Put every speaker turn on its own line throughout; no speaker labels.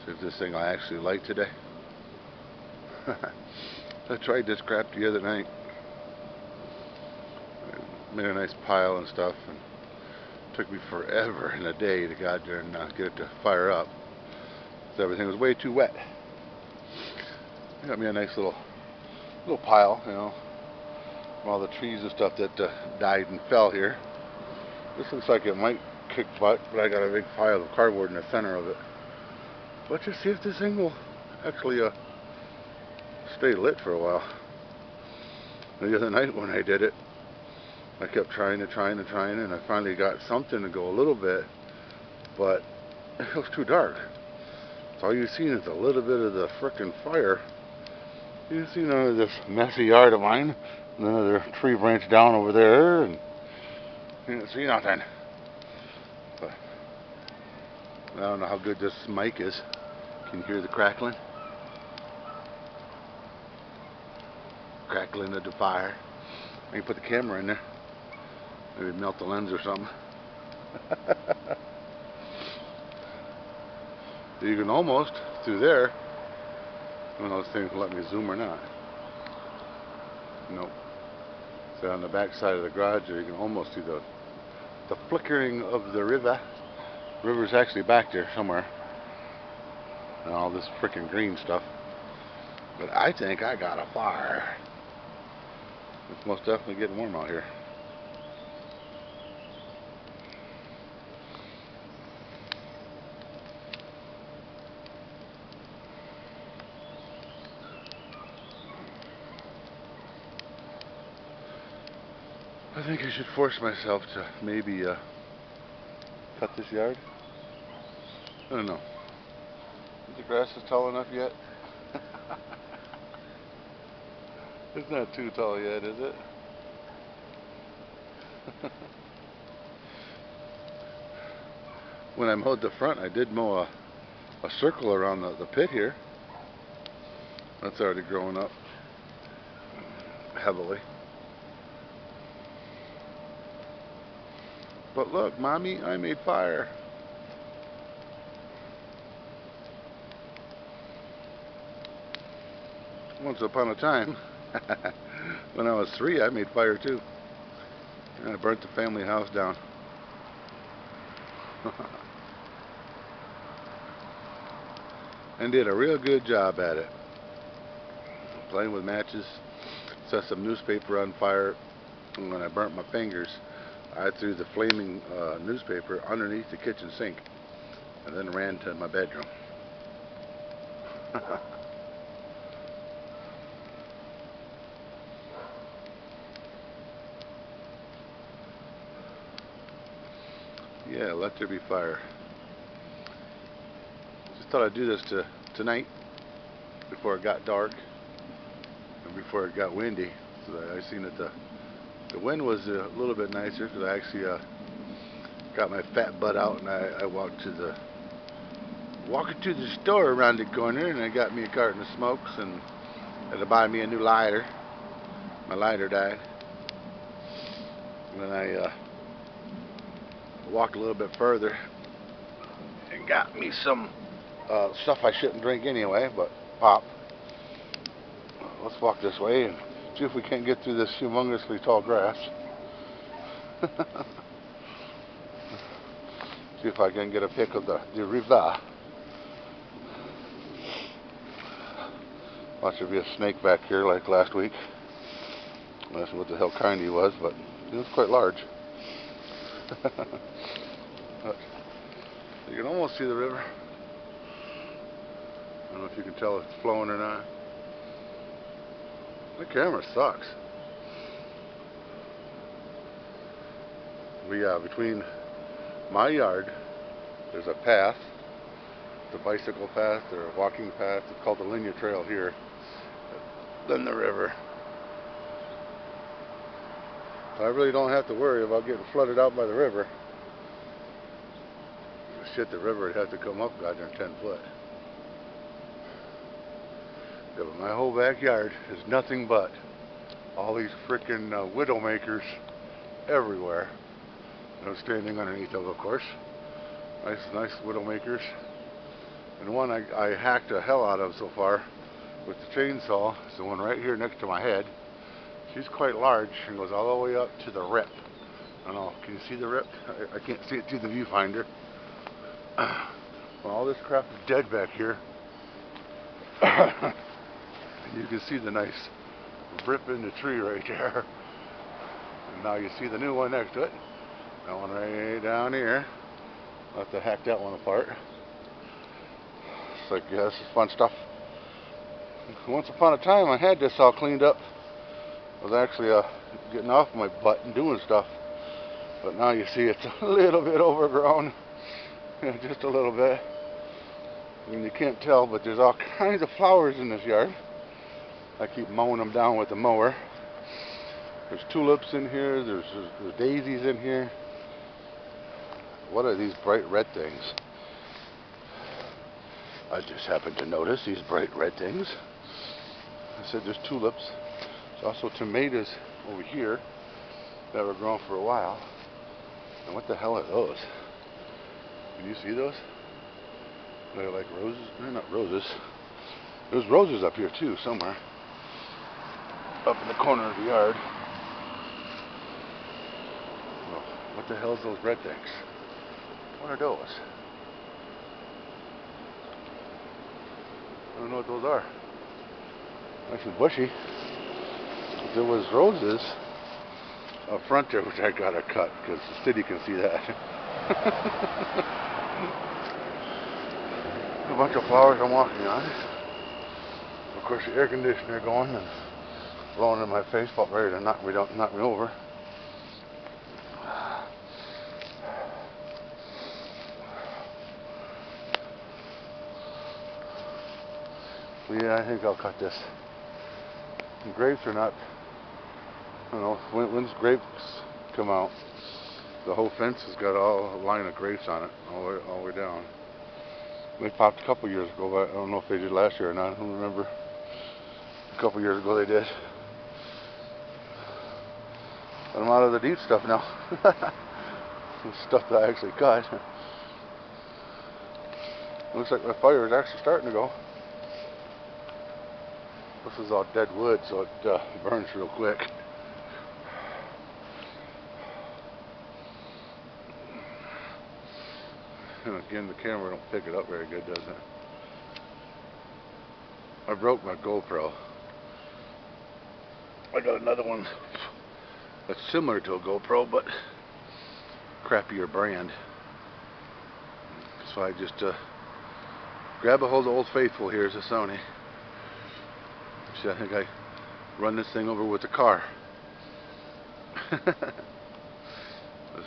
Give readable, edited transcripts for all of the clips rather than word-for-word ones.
Is this thing I actually light today? I tried this crap the other night. I made a nice pile and stuff, and it took me forever and a day to go out there and get it to fire up. So everything was way too wet. I got me a nice little pile, you know, from all the trees and stuff that died and fell here. This looks like it might kick butt, but I got a big pile of cardboard in the center of it. Let's just see if this thing will actually stay lit for a while. The other night when I did it, I kept trying, and I finally got something to go a little bit, but it was too dark. So all you've seen is a little bit of the frickin' fire. You see none of this messy yard of mine, another tree branch down over there, and you didn't see nothing. But I don't know how good this mic is. Can you hear the crackling? Crackling of the fire. I can put the camera in there. Maybe melt the lens or something. You can almost, through there, I don't know if this thing will let me zoom or not. Nope. So on the back side of the garage there, you can almost see the flickering of the river. The river's actually back there somewhere. And all this freaking green stuff. But I think I got a fire. It's most definitely getting warm out here. I think I should force myself to maybe cut this yard. I don't know. The grass is tall enough yet? It's not too tall yet, is it? When I mowed the front, I did mow a circle around the pit here. That's already growing up heavily. But look, Mommy, I made fire. Once upon a time, when I was 3, I made fire too. And I burnt the family house down. And did a real good job at it. Playing with matches, set some newspaper on fire, and when I burnt my fingers, I threw the flaming newspaper underneath the kitchen sink and then ran to my bedroom. Yeah, let there be fire. Just thought I'd do this tonight before it got dark and before it got windy. So that I seen that the wind was a little bit nicer because I actually got my fat butt out and I walked to the store around the corner and I got me a carton of smokes and had to buy me a new lighter. My lighter died. And then I walked a little bit further and got me some stuff I shouldn't drink anyway, but pop. Let's walk this way and see if we can't get through this humongously tall grass. See if I can get a pic of the river. Watch there be a snake back here like last week. That's what the hell kind he was, but he was quite large. You can almost see the river. I don't know if you can tell if it's flowing or not. The camera sucks. Between my yard, there's a path, the bicycle path or a walking path. It's called the linear trail here. Then the river. I really don't have to worry about getting flooded out by the river. Shit, the river would have to come up goddamn 10 foot. Yeah, but my whole backyard is nothing but all these frickin' widowmakers everywhere. I was standing underneath them, of course. Nice widowmakers. And one I hacked the hell out of so far with the chainsaw is the one right here next to my head. She's quite large and goes all the way up to the rip. I don't know, can you see the rip? I can't see it through the viewfinder. Well, all this crap is dead back here. You can see the nice rip in the tree right there. And now you see the new one next to it. That one right down here. I'll have to hack that one apart. It's like, yeah, this is fun stuff. Once upon a time I had this all cleaned up. I was actually getting off my butt and doing stuff. But now you see it's a little bit overgrown. Just a little bit. I mean, you can't tell, but there's all kinds of flowers in this yard. I keep mowing them down with the mower. There's tulips in here, there's daisies in here. What are these bright red things? I just happened to notice these bright red things. I said there's tulips. There's also tomatoes over here that were growing for a while. And what the hell are those? Can you see those? They're like roses. They're not roses. There's roses up here too, somewhere. Up in the corner of the yard. Oh, what the hell is those red things? What are those? I don't know what those are. Actually bushy. But there was roses up front there, which I gotta cut because the city can see that. A bunch of flowers I'm walking on. Of course, the air conditioner going and blowing in my face, felt ready to knock me over. But yeah, I think I'll cut this. The grapes are not. I don't know, when's grapes come out? The whole fence has got all a line of grapes on it, all the way down. They popped a couple years ago, but I don't know if they did last year or not. I don't remember. A couple years ago they did. But I'm out of the deep stuff now. Stuff that I actually cut. Looks like my fire is actually starting to go. This is all dead wood, so it burns real quick. And again, the camera don't pick it up very good, does it? I broke my GoPro. I got another one that's similar to a GoPro, but crappier brand. So I just grab a hold of Old Faithful. Here's a Sony. See, I think I run this thing over with the car. It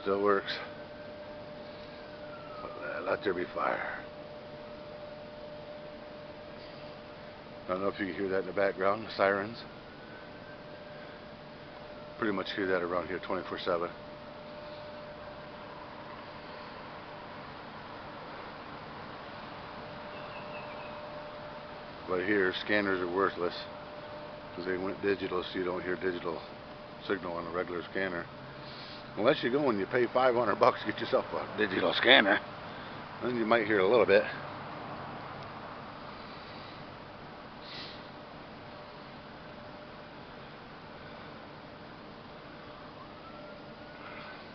still works. Let there be fire. I don't know if you can hear that in the background, the sirens. Pretty much hear that around here 24/7. But here, scanners are worthless because they went digital, so you don't hear digital signal on a regular scanner. Unless you go and you pay $500 to get yourself a digital scanner, then you might hear a little bit.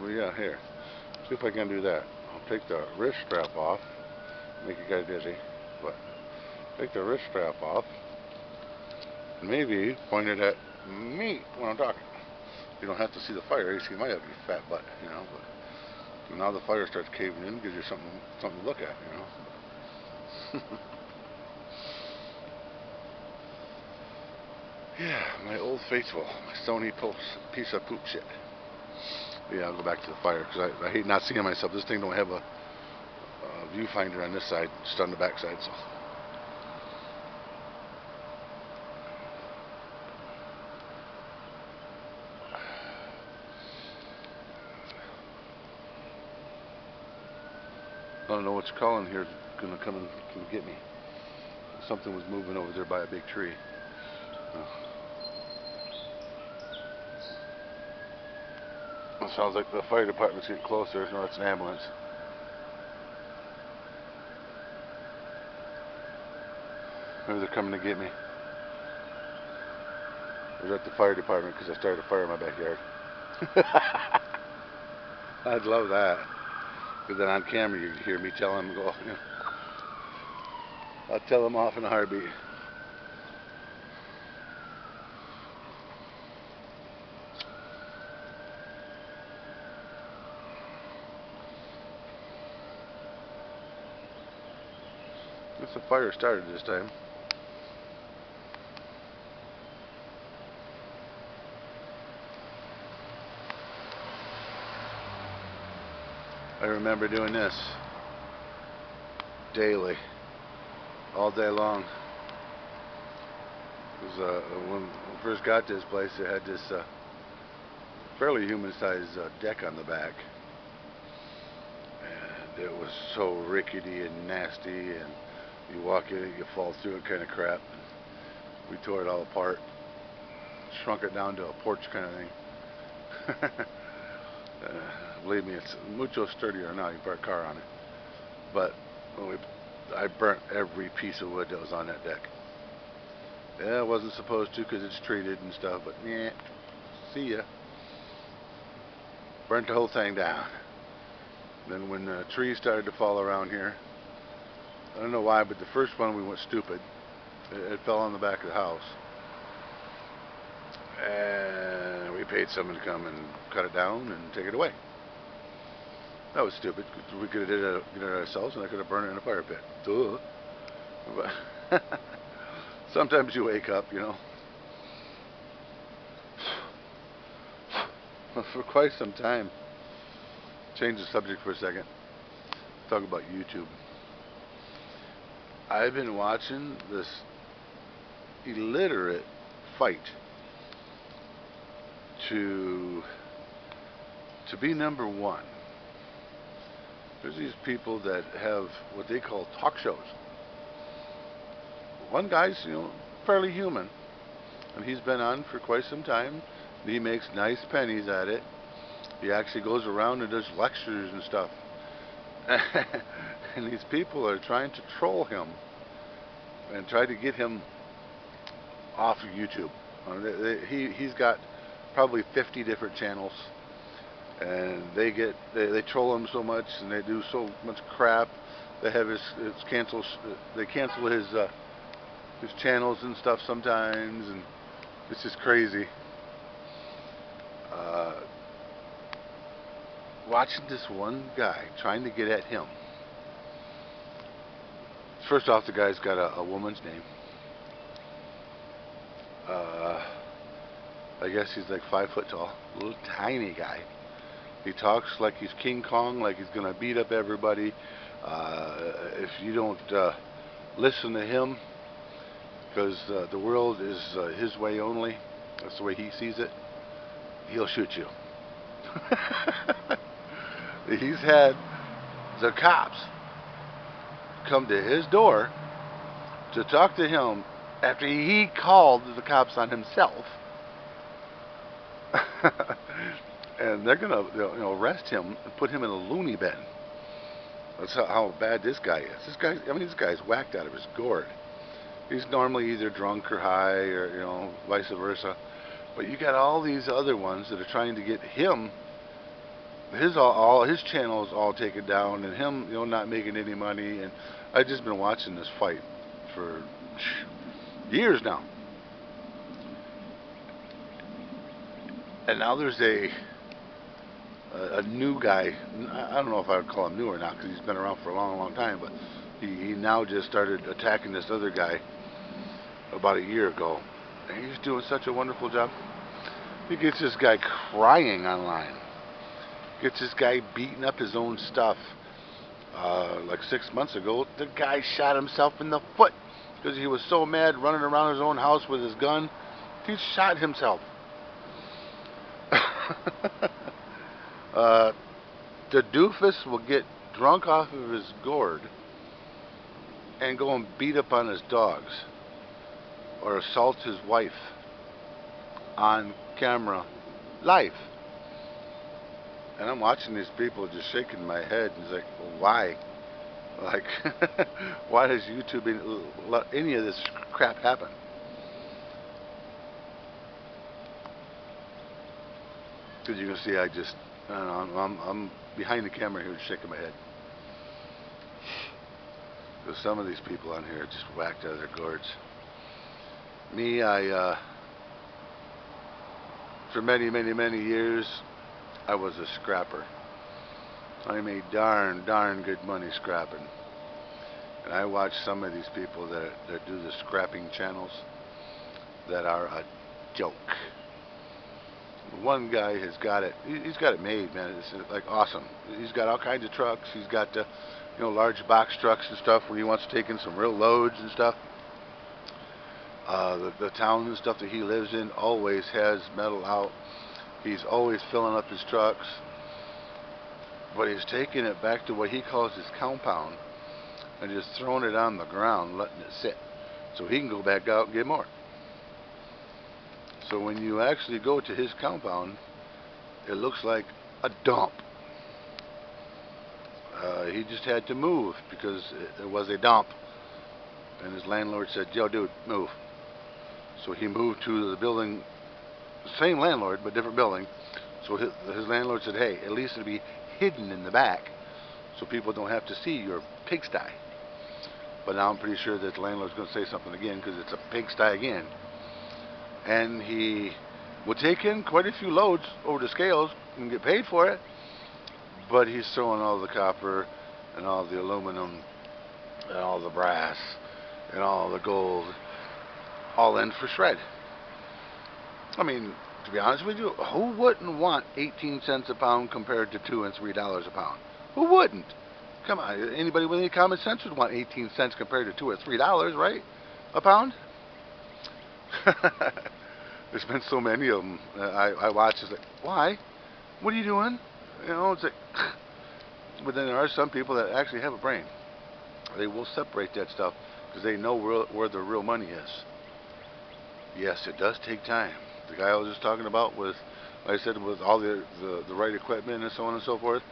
Well, yeah, here. See if I can do that. I'll take the wrist strap off. Make you guys dizzy. But take the wrist strap off. And maybe point it at me when I'm talking. You don't have to see the fire. You see my ugly fat butt, you know. But now the fire starts caving in, gives you something to look at, you know. Yeah, my Old Faithful, my Sony piece of poop shit. But yeah, I'll go back to the fire because I hate not seeing myself. This thing don't have a viewfinder on this side, just on the back side. So. I don't know what's calling here. Gonna come and get me. Something was moving over there by a big tree. It sounds like the fire department's getting closer. No, it's an ambulance. Maybe they're coming to get me. I was at the fire department because I started a fire in my backyard. I'd love that. Because then on camera you hear me tell them, go, you know, I'll tell them off in a heartbeat. The fire started this time. I remember doing this daily, all day long. Because when we first got to this place, it had this fairly human-sized deck on the back, and it was so rickety and nasty, and you walk in it, you fall through it, kind of crap. We tore it all apart, shrunk it down to a porch kind of thing. Believe me, it's mucho sturdier now. You can park a car on it. But I burnt every piece of wood that was on that deck. Yeah, I wasn't supposed to because it's treated and stuff, but yeah, see ya. Burnt the whole thing down. Then when the trees started to fall around here, I don't know why, but the first one we went stupid. It fell on the back of the house. And we paid someone to come and cut it down and take it away. That was stupid. We could have did it ourselves, and I could have burned it in a fire pit. Duh. But sometimes you wake up, you know. For quite some time. Change the subject for a second. Talk about YouTube. I've been watching this illiterate fight to be number one. There's these people that have what they call talk shows. One guy's, you know, fairly human, and he's been on for quite some time. He makes nice pennies at it. He actually goes around and does lectures and stuff. And these people are trying to troll him and try to get him off of YouTube. He's got probably 50 different channels, and they troll him so much, and they do so much crap. They have they cancel his channels and stuff sometimes, and it's just crazy. Watching this one guy trying to get at him. First off, the guy's got a woman's name. I guess he's like 5 foot tall, little tiny guy. He talks like he's King Kong, like he's gonna beat up everybody. If you don't listen to him, because the world is his way only, that's the way he sees it, he'll shoot you. He's had the cops come to his door to talk to him after he called the cops on himself. And they're gonna, you know, arrest him and put him in a loony bin. That's how bad this guy is. This guy's whacked out of his gourd. He's normally either drunk or high, or, you know, vice versa. But you got all these other ones that are trying to get him, all his channels all taken down, and him, you know, not making any money. And I've just been watching this fight for years now. And now there's a new guy. I don't know if I would call him new or not, because he's been around for a long, long time. But he now just started attacking this other guy about a year ago. And he's doing such a wonderful job. He gets this guy crying online. Gets this guy beating up his own stuff. Like 6 months ago, the guy shot himself in the foot because he was so mad running around his own house with his gun. He shot himself. The doofus will get drunk off of his gourd and go and beat up on his dogs or assault his wife on camera live. And I'm watching these people just shaking my head, and it's like, well, why? Like, why does YouTube let any of this crap happen? Because you can see I don't know, I'm behind the camera here shaking my head. Because some of these people on here are just whacked out of their gourds. Me, for many, many, many years, I was a scrapper. I made darn good money scrapping. And I watch some of these people that do the scrapping channels that are a joke. One guy has got it. He's got it made, man. It's like awesome. He's got all kinds of trucks. He's got large box trucks and stuff where he wants to take in some real loads and stuff. The town and stuff that he lives in always has metal out. He's always filling up his trucks, but he's taking it back to what he calls his compound and just throwing it on the ground, letting it sit, so he can go back out and get more. So when you actually go to his compound, it looks like a dump. He just had to move because it was a dump, and his landlord said, "Yo, dude, move." So he moved to the building, same landlord but different building. So his landlord said, "Hey, at least it'll be hidden in the back, so people don't have to see your pigsty." But now I'm pretty sure that the landlord's going to say something again because it's a pigsty again. And he will take in quite a few loads over the scales and get paid for it, but he's throwing all the copper and all the aluminum and all the brass and all the gold all in for shred. I mean, to be honest with you, who wouldn't want 18 cents a pound compared to $2 and $3 a pound? Who wouldn't? Come on, anybody with any common sense would want 18 cents compared to $2 or $3, right? A pound? There's been so many of them. I watch. It's like, why? What are you doing? It's like. But then there are some people that actually have a brain. They will separate that stuff because they know where the real money is. Yes, it does take time. The guy I was just talking about was, like I said, with all the right equipment and so on and so forth.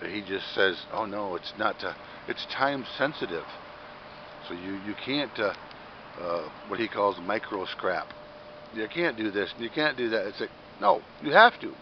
He just says, "Oh no, it's not. It's time sensitive. So you can't what he calls micro scrap. You can't do this. You can't do that." It's like, no, you have to.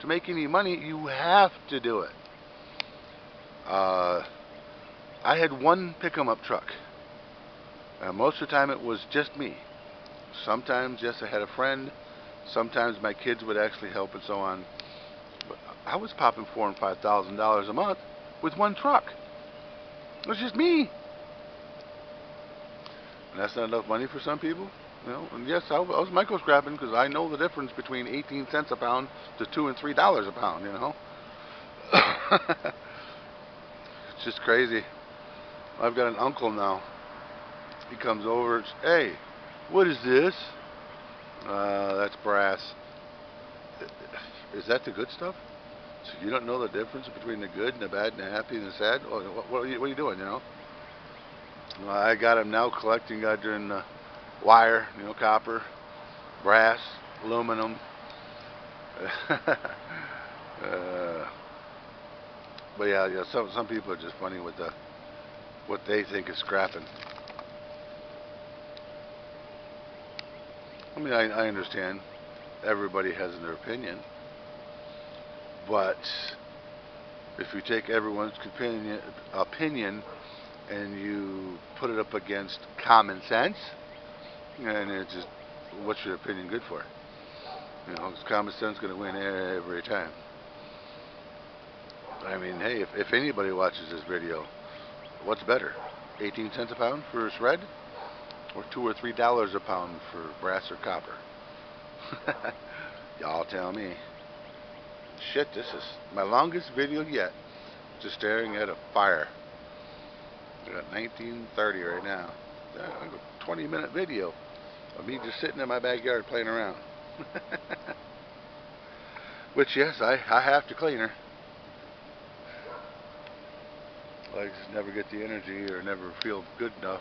To make any money, you have to do it. I had one pick-em-up truck. Most of the time, it was just me. Sometimes, yes, I had a friend. Sometimes my kids would actually help and so on. But I was popping $4,000 and $5,000 a month with one truck. It was just me. And that's not enough money for some people. And yes, I was micro scrapping because I know the difference between 18 cents a pound to $2 and $3 a pound. It's just crazy. I've got an uncle now. He comes over and says, "Hey, what is this?" That's brass. Is that the good stuff? So you don't know the difference between the good and the bad and the happy and the sad? What are you doing? I got him now collecting during wire, copper, brass, aluminum. But yeah, some people are just funny with what they think is scrapping. I mean, I understand everybody has their opinion, but if you take everyone's opinion and you put it up against common sense, and it's just, what's your opinion good for? Is common sense going to win every time? I mean, hey, if anybody watches this video, what's better, 18 cents a pound for shred, or $2 or $3 a pound for brass or copper? Y'all tell me. Shit, this is my longest video yet. Just staring at a fire. We're at 19:30 right now. A 20-minute video of me just sitting in my backyard playing around. Which, yes, I have to clean her. I just never get the energy or never feel good enough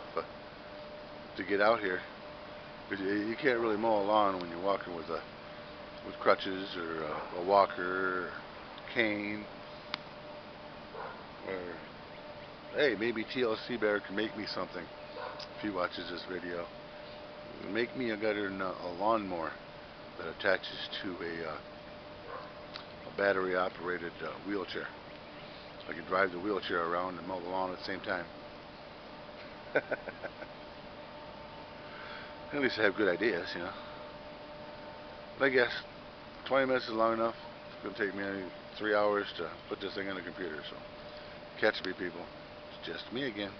to get out here. Because you can't really mow a lawn when you're walking with crutches or a walker or cane. Or hey, maybe TLC Bear can make me something if he watches this video. Make me a lawnmower that attaches to a battery operated wheelchair. I can drive the wheelchair around and mow the lawn at the same time. At least I have good ideas, you know. But I guess 20 minutes is long enough. It's going to take me 3 hours to put this thing on the computer. So catch me, people. It's just me again.